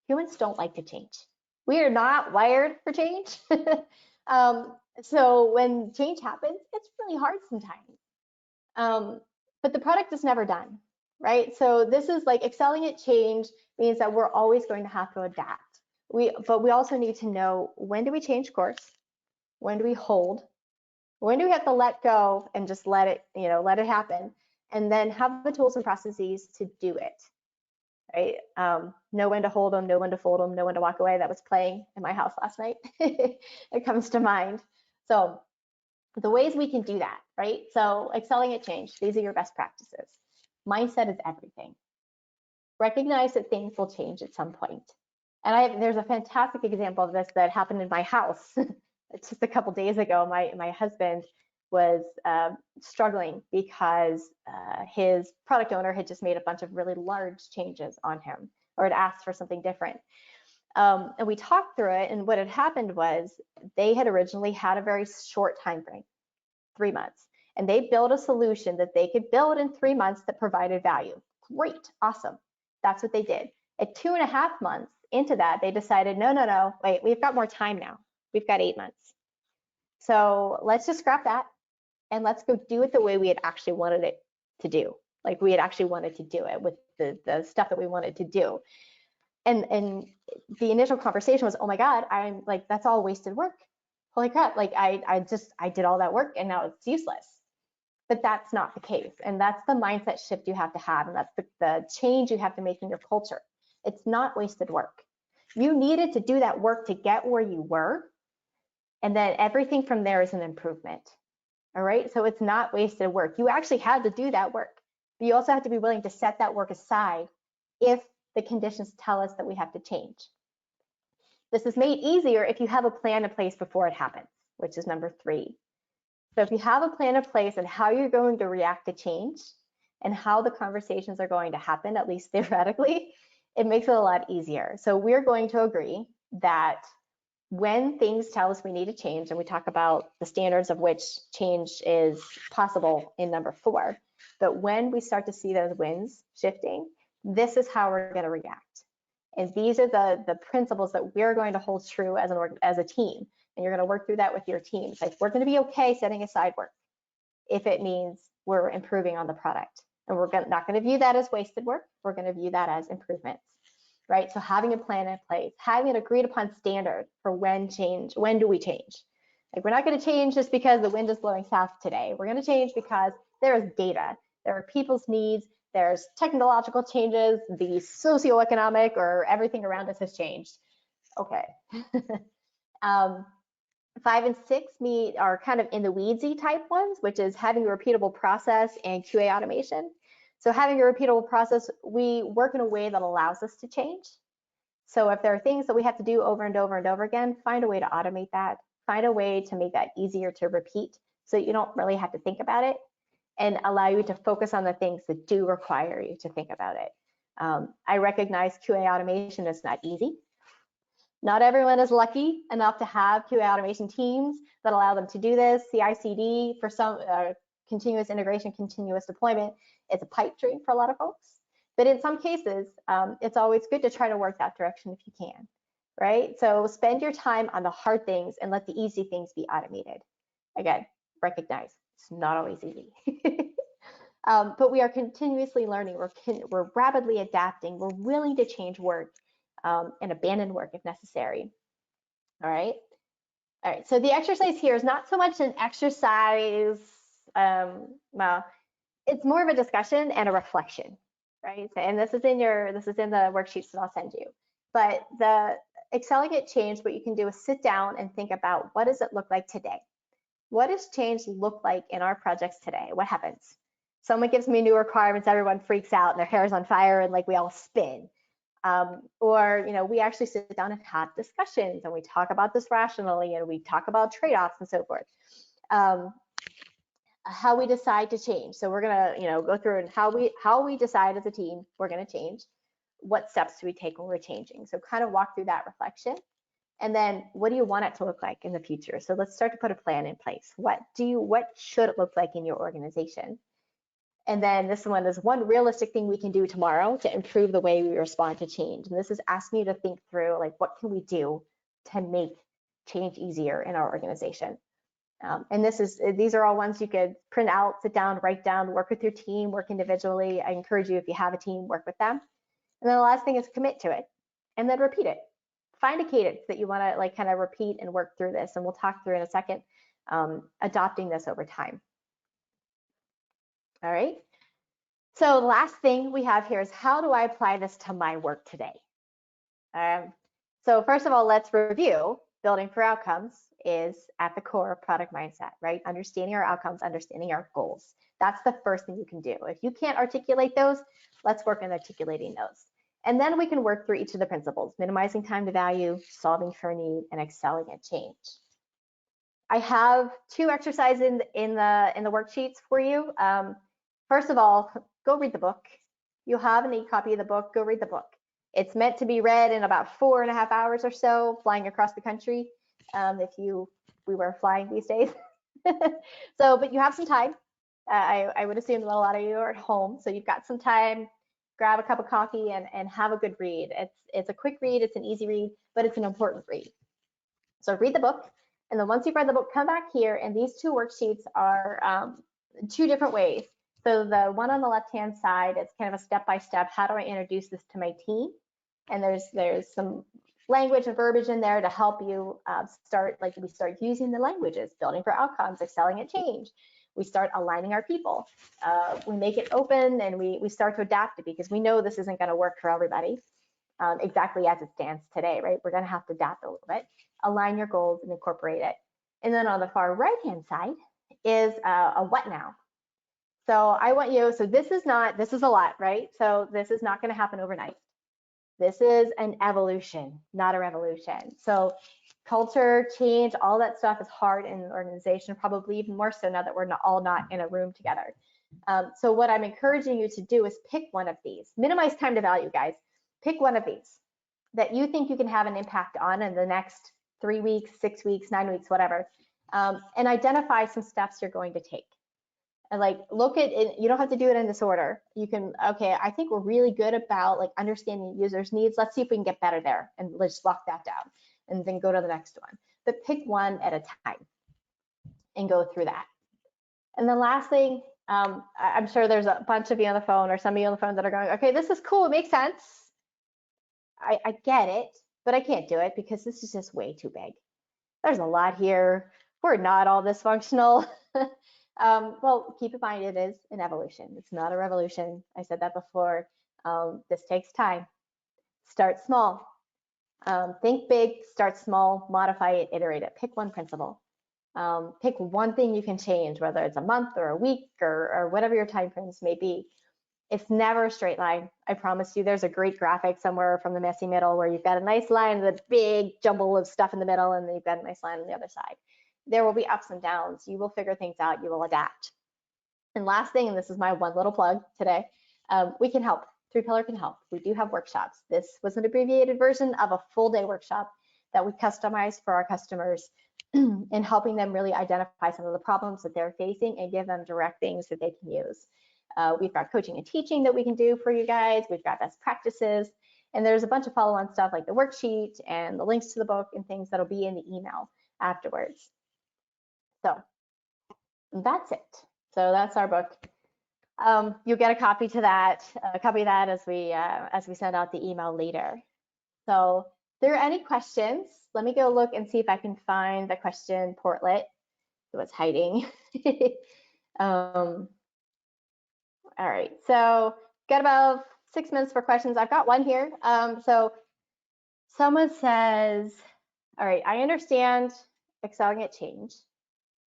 Humans don't like to change. We are not wired for change. So when change happens, it's really hard sometimes. But the product is never done, right? So this is like excelling at change means that we're always going to have to adapt. But we also need to know, when do we change course? When do we hold? When do we have to let go and just let it happen? And then have the tools and processes to do it, right? Know when to hold them, know when to fold them, know when to walk away. That was playing in my house last night. It comes to mind. So the ways we can do that, right? So excelling at change, these are your best practices. Mindset is everything. recognize that things will change at some point. And there's a fantastic example of this that happened in my house just a couple days ago. My husband was struggling because his product owner had just made a bunch of really large changes on him, or had asked for something different. And we talked through it, and what had happened was they had originally had a very short time frame, 3 months, and they built a solution that they could build in 3 months that provided value. Great, awesome. That's what they did. At 2.5 months into that, they decided, no, wait, we've got more time now. We've got 8 months. So let's just scrap that and let's go do it the way we had actually wanted it to do. Like we had actually wanted to do it with the stuff that we wanted to do. And the initial conversation was, oh my God, I'm like, that's all wasted work. Holy crap, like I did all that work and now it's useless. But that's not the case. And that's the mindset shift you have to have. And that's the change you have to make in your culture. It's not wasted work. You needed to do that work to get where you were. And then everything from there is an improvement. All right. So it's not wasted work. You actually had to do that work. But you also have to be willing to set that work aside if the conditions tell us that we have to change. This is made easier if you have a plan in place before it happens, which is number 3. So if you have a plan in place and how you're going to react to change and how the conversations are going to happen, at least theoretically, it makes it a lot easier. So we're going to agree that when things tell us we need to change, and we talk about the standards of which change is possible in number 4, but when we start to see those winds shifting, this is how we're going to react. And these are the principles that we're going to hold true as a team. And you're going to work through that with your teams. Like, we're going to be okay setting aside work if it means we're improving on the product. And we're not going to view that as wasted work. We're going to view that as improvements, right? So having a plan in place, having an agreed upon standard for when do we change? Like, we're not going to change just because the wind is blowing south today. We're going to change because there is data. There are people's needs. There's technological changes. The socioeconomic or everything around us has changed. Okay. 5 and 6 are kind of in the weedsy type ones, which is having a repeatable process and QA automation. So having a repeatable process, we work in a way that allows us to change. So if there are things that we have to do over and over and over again, find a way to automate that. Find a way to make that easier to repeat so you don't really have to think about it, and allow you to focus on the things that do require you to think about it. I recognize QA automation is not easy. Not everyone is lucky enough to have QA automation teams that allow them to do this. CI/CD for some continuous integration, continuous deployment, it's a pipe dream for a lot of folks. But in some cases, it's always good to try to work that direction if you can, right? So spend your time on the hard things and let the easy things be automated. Again, recognize it's not always easy. But we are continuously learning. We're rapidly adapting. We're willing to change work and abandon work if necessary. All right. So the exercise here is not so much an exercise. Well, it's more of a discussion and a reflection, right? And this is in the worksheets that I'll send you. But the excelling at change, what you can do is sit down and think about, what does it look like today? What does change look like in our projects today? What happens? Someone gives me new requirements, everyone freaks out and their hair is on fire and like we all spin. Or, we actually sit down and have discussions and we talk about this rationally and we talk about trade-offs and so forth. How we decide to change. So we're gonna, go through and how we decide as a team we're gonna change. What steps do we take when we're changing? So kind of walk through that reflection. And then what do you want it to look like in the future? So let's start to put a plan in place. What should it look like in your organization? And then this one is one realistic thing we can do tomorrow to improve the way we respond to change. And this is asking you to think through, like, what can we do to make change easier in our organization? And these are all ones you could print out, sit down, write down, work with your team, work individually. I encourage you, if you have a team, work with them. And then the last thing is commit to it and then repeat it. Find a cadence that you want to like kind of repeat and work through this. And we'll talk through in a second, adopting this over time. All right. So the last thing we have here is, how do I apply this to my work today? So first of all, let's review. building for outcomes is at the core of product mindset, right? Understanding our outcomes, understanding our goals. That's the first thing you can do. If you can't articulate those, let's work on articulating those. And then we can work through each of the principles: minimizing time to value, solving for need, and excelling at change. I have 2 exercises in the worksheets for you. First of all, go read the book. You have an e-copy of the book, go read the book. It's meant to be read in about 4.5 hours or so, flying across the country, if we were flying these days. So, but you have some time. I would assume that a lot of you are at home, so you've got some time. Grab a cup of coffee and have a good read. It's a quick read, it's an easy read, but it's an important read. So read the book, and then once you've read the book, come back here, and these 2 worksheets are 2 different ways. So the one on the left-hand side, it's kind of a step-by-step, how do I introduce this to my team? And there's some language and verbiage in there to help you we start using the languages: building for outcomes, excelling at change. We start aligning our people. We make it open, and we start to adapt it, because we know this isn't going to work for everybody exactly as it stands today, right? We're going to have to adapt a little bit. Align your goals and incorporate it. And then on the far right-hand side is a what now. So I want you, so this is a lot, right? So this is not going to happen overnight. This is an evolution, not a revolution. So culture change, all that stuff is hard in an organization, probably even more so now that we're all not in a room together. So what I'm encouraging you to do is pick one of these. Minimize time to value, guys. Pick one of these that you think you can have an impact on in the next 3 weeks, 6 weeks, 9 weeks, whatever, and identify some steps you're going to take. And like, look at it, you don't have to do it in this order. You can, okay, I think we're really good about like understanding users' needs. Let's see if we can get better there, and let's lock that down, and then go to the next one. But pick one at a time and go through that. And the last thing, I'm sure there's a bunch of you on the phone, or some of you on the phone, that are going, okay, this is cool, it makes sense. I get it, but I can't do it because this is just way too big. There's a lot here. We're not all dysfunctional. Well, keep in mind, it is an evolution. It's not a revolution. I said that before. This takes time. Start small. Think big, start small, modify it, iterate it. Pick one principle. Pick one thing you can change, whether it's a month or a week or whatever your time frames may be. It's never a straight line. I promise you. There's a great graphic somewhere from the messy middle where you've got a nice line with a big jumble of stuff in the middle, and then you've got a nice line on the other side. There will be ups and downs. You will figure things out. You will adapt. And last thing, and this is my one little plug today, we can help. 3Pillar can help. We do have workshops. This was an abbreviated version of a full day workshop that we customized for our customers in helping them really identify some of the problems that they're facing and give them direct things that they can use. We've got coaching and teaching that we can do for you guys. We've got best practices, and there's a bunch of follow-on stuff like the worksheet and the links to the book and things that'll be in the email afterwards. So that's it. So that's our book. You'll get a copy of that as we send out the email later. So if there are any questions, let me go look and see if I can find the question portlet. So it's hiding. All right, so got about 6 minutes for questions. I've got one here. So someone says, all right, I understand excelling at change,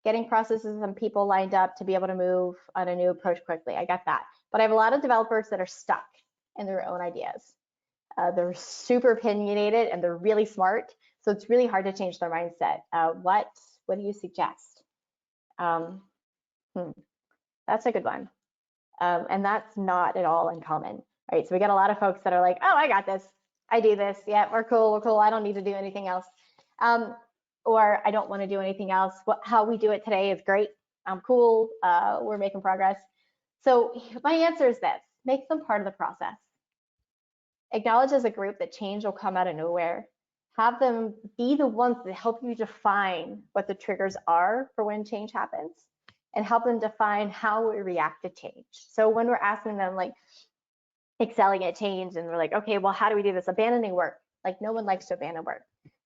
getting processes and people lined up to be able to move on a new approach quickly. I get that. But I have a lot of developers that are stuck in their own ideas. They're super opinionated and they're really smart. So it's really hard to change their mindset. What do you suggest? That's a good one. And that's not at all uncommon, right? So we get a lot of folks that are like, oh, I got this. I do this. Yeah, we're cool. I don't need to do anything else. Or I don't want to do anything else. How we do it today is great. I'm cool. We're making progress. So my answer is this: make them part of the process. Acknowledge as a group that change will come out of nowhere. Have them be the ones that help you define what the triggers are for when change happens, and help them define how we react to change. So when we're asking them like excelling at change and we're like, okay, well, how do we do this? Abandoning work. Like, no one likes to abandon work.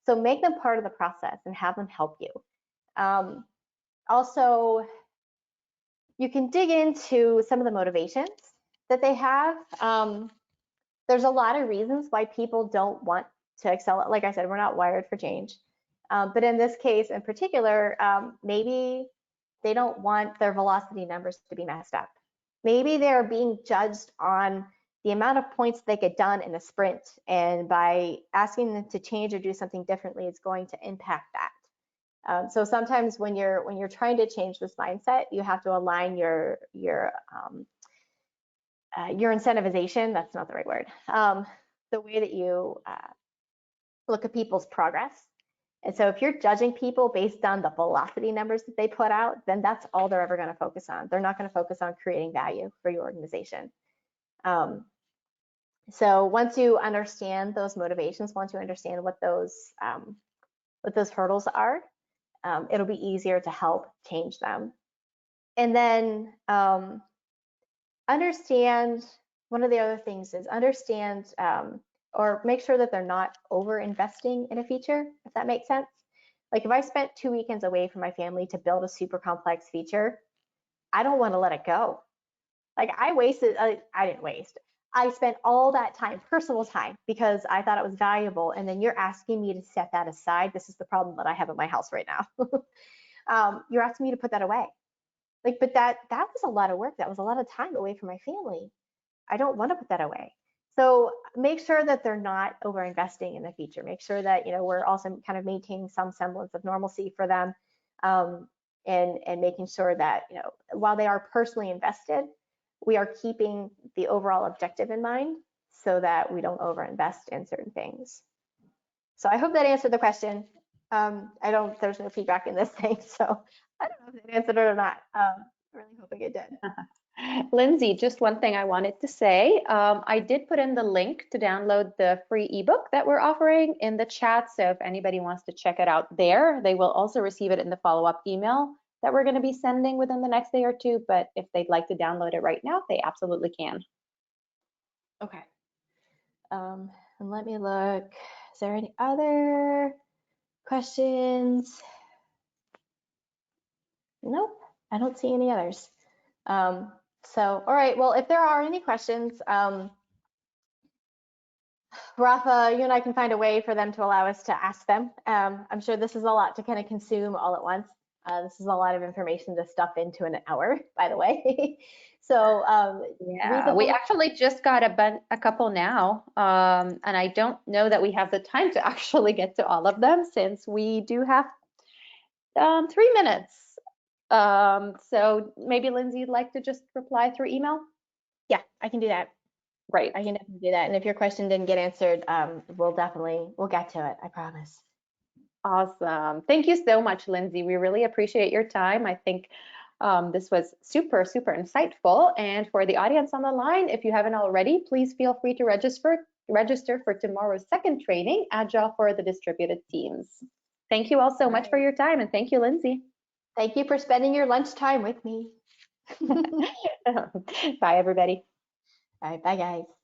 So make them part of the process and have them help you. Also, you can dig into some of the motivations that they have. There's a lot of reasons why people don't want to excel. Like I said, we're not wired for change. But in this case in particular, maybe they don't want their velocity numbers to be messed up. Maybe they're being judged on the amount of points they get done in a sprint, and by asking them to change or do something differently, it's going to impact that. So sometimes when you're trying to change this mindset, you have to align your incentivization. That's not the right word. The way that you look at people's progress. And so if you're judging people based on the velocity numbers that they put out, then that's all they're ever going to focus on. They're not going to focus on creating value for your organization. So once you understand those motivations, once you understand what those hurdles are, it'll be easier to help change them. And then understand, one of the other things is understand or make sure that they're not over investing in a feature, if that makes sense. Like if I spent 2 weekends away from my family to build a super complex feature, I don't want to let it go. Like I didn't waste. I spent all that time, personal time, because I thought it was valuable. And then you're asking me to set that aside. This is the problem that I have at my house right now. You're asking me to put that away. Like, but that was a lot of work. That was a lot of time away from my family. I don't want to put that away. So make sure that they're not over investing in the feature. Make sure that, we're also kind of maintaining some semblance of normalcy for them, and making sure that, while they are personally invested, we are keeping the overall objective in mind so that we don't overinvest in certain things. So I hope that answered the question. There's no feedback in this thing, so I don't know if it answered it or not. I'm really hoping it did. Lindsay, just one thing I wanted to say. I did put in the link to download the free ebook that we're offering in the chat. So if anybody wants to check it out there, they will also receive it in the follow-up email that we're going to be sending within the next day or two. But if they'd like to download it right now, they absolutely can. Okay. And let me look. Is there any other questions? Nope, I don't see any others. So, all right, well, if there are any questions, Rafa, you and I can find a way for them to allow us to ask them. I'm sure this is a lot to kind of consume all at once. This is a lot of information to stuff into an hour, by the way. So yeah, we actually just got a couple now, and I don't know that we have the time to actually get to all of them since we do have 3 minutes. So maybe Lindsay, you'd like to just reply through email? Yeah, I can do that. Right. I can definitely do that. And if your question didn't get answered, we'll get to it. I promise. Awesome. Thank you so much, Lindsay. We really appreciate your time. I think this was super, super insightful. And for the audience on the line, if you haven't already, please feel free to register for tomorrow's second training, Agile for the Distributed Teams. Thank you all so much for your time. And thank you, Lindsay. Thank you for spending your lunchtime with me. Bye, everybody. All right, bye, guys.